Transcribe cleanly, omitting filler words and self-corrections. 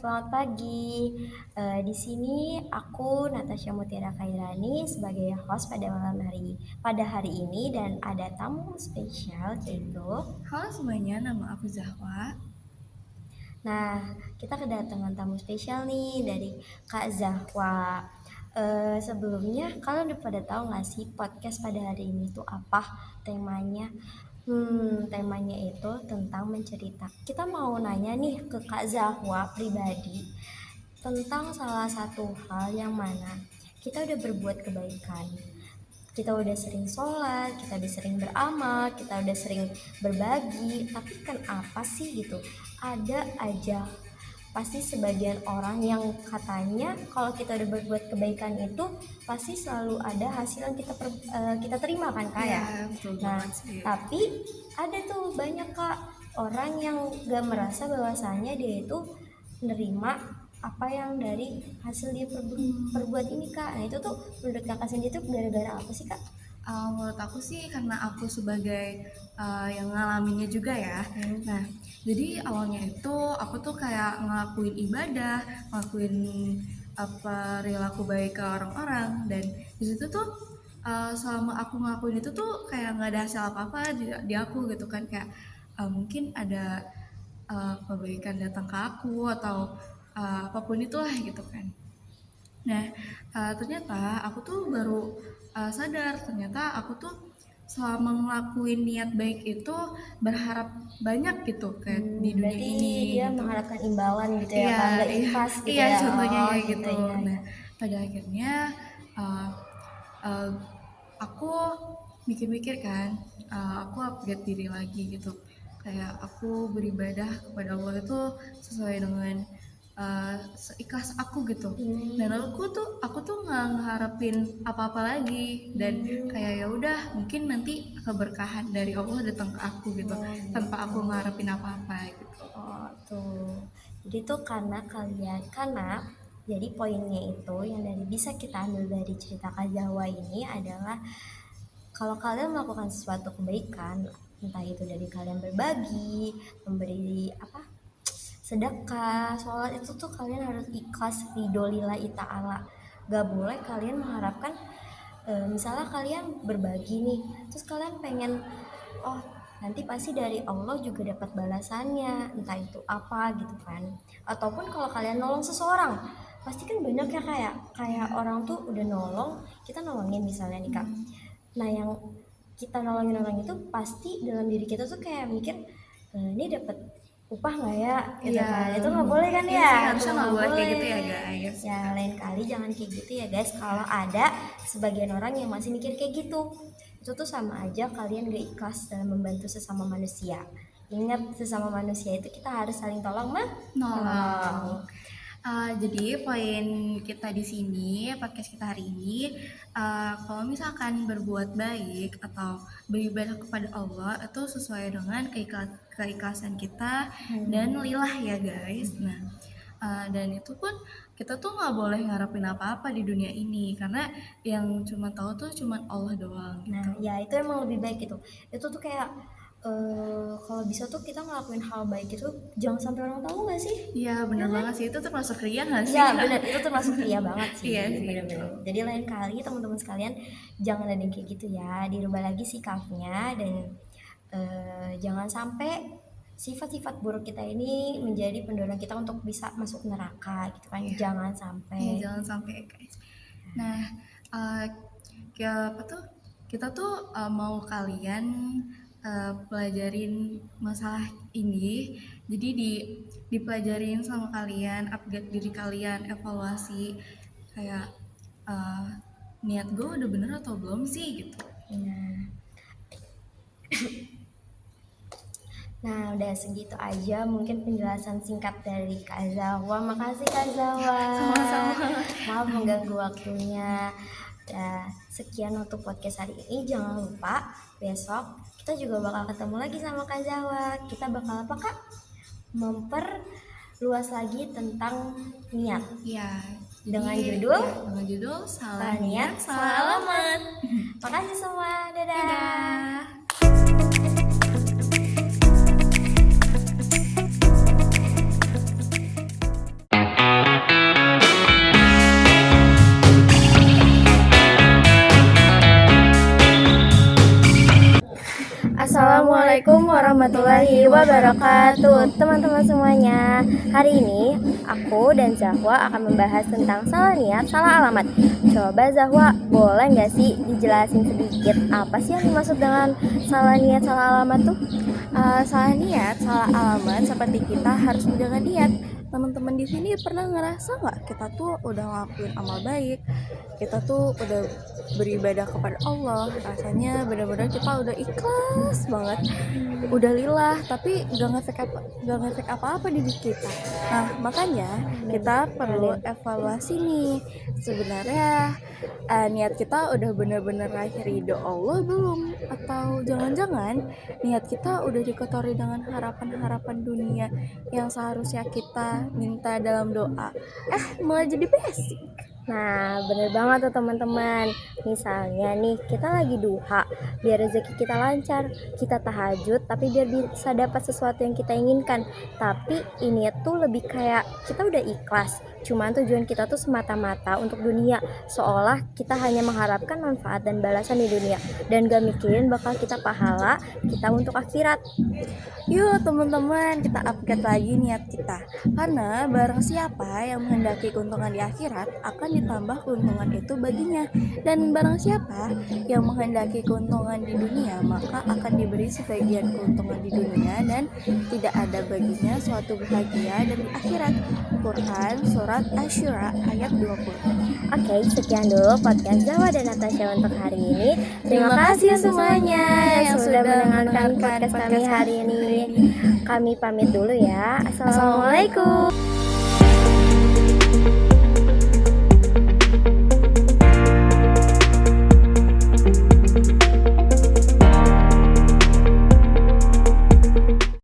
selamat pagi. Di sini aku Natasha Mutiara Khairani sebagai host pada hari ini dan ada tamu spesial yaitu. Halo semuanya, nama aku Zahwa. Nah, kita kedatangan tamu spesial nih dari Kak Zahwa. Sebelumnya kalian udah pada tahu nggak sih podcast pada hari ini tuh apa temanya? Temanya itu tentang mencerita. Kita mau nanya nih ke Kak Zahwa pribadi tentang salah satu hal yang mana kita udah berbuat kebaikan. Kita udah sering sholat, kita udah sering beramal, kita udah sering berbagi, tapi kan apa sih gitu? Ada aja pasti sebagian orang yang katanya kalau kita udah berbuat kebaikan itu pasti selalu ada hasil yang kita terima kan kak ya. Betul Nah banget sih. tapi ada tuh banyak kak orang yang gak merasa bahwasanya dia itu nerima apa yang dari hasil dia perbuat ini kak. Nah itu tuh menurut kakak sendiri tuh gara-gara apa sih kak? Menurut aku sih karena aku sebagai yang ngalaminnya juga ya. Nah, jadi awalnya itu aku tuh kayak ngelakuin ibadah, ngelakuin perilaku baik ke orang-orang, dan di situ tuh selama aku ngelakuin itu tuh kayak nggak ada hasil apa-apa di aku gitu kan, kayak mungkin ada kebaikan datang ke aku atau apapun itulah gitu kan. Nah, ternyata aku tuh baru sadar ternyata aku tuh selama ngelakuin niat baik itu berharap banyak gitu kayak di dunia Berarti ini dia gitu. mengharapkan imbalan gitu ya Iya, kak, nggak iya, ikhlas gitu iya, ya. contohnya Oh kayak gitu gitu. ya, Nah, ya. pada akhirnya uh, uh, aku mikir-mikir kan, aku upgrade diri lagi gitu. Kayak aku beribadah kepada Allah itu sesuai dengan seikhlas aku gitu. Dan aku tuh nggak ngeharapin apa-apa lagi, dan kayak ya udah mungkin nanti keberkahan dari Allah datang ke aku gitu, tanpa aku ngeharapin apa-apa gitu. Oh tuh. Jadi tuh karena jadi poinnya itu yang dari bisa kita ambil dari cerita Kak Jawa ini adalah kalau kalian melakukan sesuatu kebaikan, entah itu dari kalian berbagi, memberi apa sedekah, sholat, itu tuh kalian harus ikhlas ridho lillahi ta'ala. Gak boleh kalian mengharapkan misalnya kalian berbagi nih, terus kalian pengen oh nanti pasti dari Allah juga dapat balasannya, entah itu apa gitu kan. Ataupun kalau kalian nolong seseorang, pasti kan banyak ya kayak orang tuh udah nolong, kita nolongin misalnya nih kak. Nah yang kita nolongin orang itu pasti dalam diri kita tuh kayak mikir ini dapat upah nggak ya gitu Iya, kan. Itu nggak boleh kan iya ya, sih, tuh harusnya nggak nggak boleh kayak gitu ya boleh guys. ya. Lain kali jangan kayak gitu ya guys. Kalau ada sebagian orang yang masih mikir kayak gitu, itu tuh sama aja kalian gak ikhlas dalam membantu sesama manusia. Ingat, sesama manusia itu kita harus saling tolong Nolong. Jadi poin kita di sini, podcast kita hari ini, kalau misalkan berbuat baik atau beribadah kepada Allah itu sesuai dengan keikhlasan kita dan lillah ya guys. Nah, dan itu pun kita tuh nggak boleh ngarepin apa-apa di dunia ini, karena yang cuma tahu tuh cuma Allah doang gitu. Nah ya itu emang lebih baik gitu. Itu tuh kayak kalau bisa tuh kita ngelakuin hal baik itu jangan sampai orang tahu nggak sih? Iya bener kan? banget sih, itu termasuk ria nggak sih? Iya benar, itu termasuk ria banget sih. Iya sih, Bener-bener. Jadi lain kali teman-teman sekalian jangan ada yang kayak gitu ya, dirubah lagi sikapnya dan jangan sampai sifat-sifat buruk kita ini menjadi pendorong kita untuk bisa masuk neraka gitu kan. Jangan Iya, sampai. jangan sampai guys. Nah, uh, kita tuh mau kalian pelajarin masalah ini. Jadi dipelajarin sama kalian, upgrade diri kalian, evaluasi kayak niat gue udah bener atau belum sih gitu. Nah udah segitu aja mungkin penjelasan singkat dari Kak Zawa. Makasih Kak Zawa. Sama-sama. Maaf mengganggu waktunya. Ya, sekian untuk podcast hari ini. Jangan lupa besok kita juga bakal ketemu lagi sama Kak Zawa. Kita bakal apa kak? Memperluas lagi tentang niat. Ya, Dengan judul salah niat, niat, salah salah alamat. Makasih semua. Dadah. Dadah. warahmatullahi wabarakatuh. Teman-teman semuanya, hari ini aku dan Zahwa akan membahas tentang salah niat, salah alamat. Coba Zahwa, boleh nggak sih dijelasin sedikit apa sih yang dimaksud dengan salah niat, salah alamat tuh? Salah niat, salah alamat seperti kita harus menjaga niat. Teman-teman di sini pernah ngerasa nggak kita tuh udah ngelakuin amal baik, kita tuh udah beribadah kepada Allah, rasanya benar-benar kita udah ikhlas banget, udah lillah, tapi gak ngefek apa-apa di diri kita. Nah makanya kita perlu evaluasi nih, sebenarnya niat kita udah benar-benar raih ridho Allah belum? Atau jangan-jangan niat kita udah dikotori dengan harapan-harapan dunia yang seharusnya kita minta dalam doa, malah jadi basic. Nah, bener banget tuh teman-teman. Misalnya nih, kita lagi duha, biar rezeki kita lancar, kita tahajud, tapi biar bisa dapat sesuatu yang kita inginkan. Tapi ini tuh lebih kayak kita udah ikhlas, cuman tujuan kita tuh semata-mata untuk dunia, seolah kita hanya mengharapkan manfaat dan balasan di dunia, dan gak mikirin bakal kita pahala kita untuk akhirat. Yuk teman-teman, kita upgrade lagi niat kita, karena barang siapa yang menghendaki keuntungan di akhirat akan ditambah keuntungan itu baginya, dan barang siapa yang menghendaki keuntungan di dunia maka akan diberi sebagian keuntungan di dunia dan tidak ada baginya suatu bahagia dan di akhirat. Quran surat Asy-Syura ayat 20. Oke, sekian dulu podcast Zahwa dan Natasha untuk hari ini. Terima kasih semuanya yang sudah mendengarkan podcast kami hari ini. Kami pamit dulu ya. Assalamualaikum.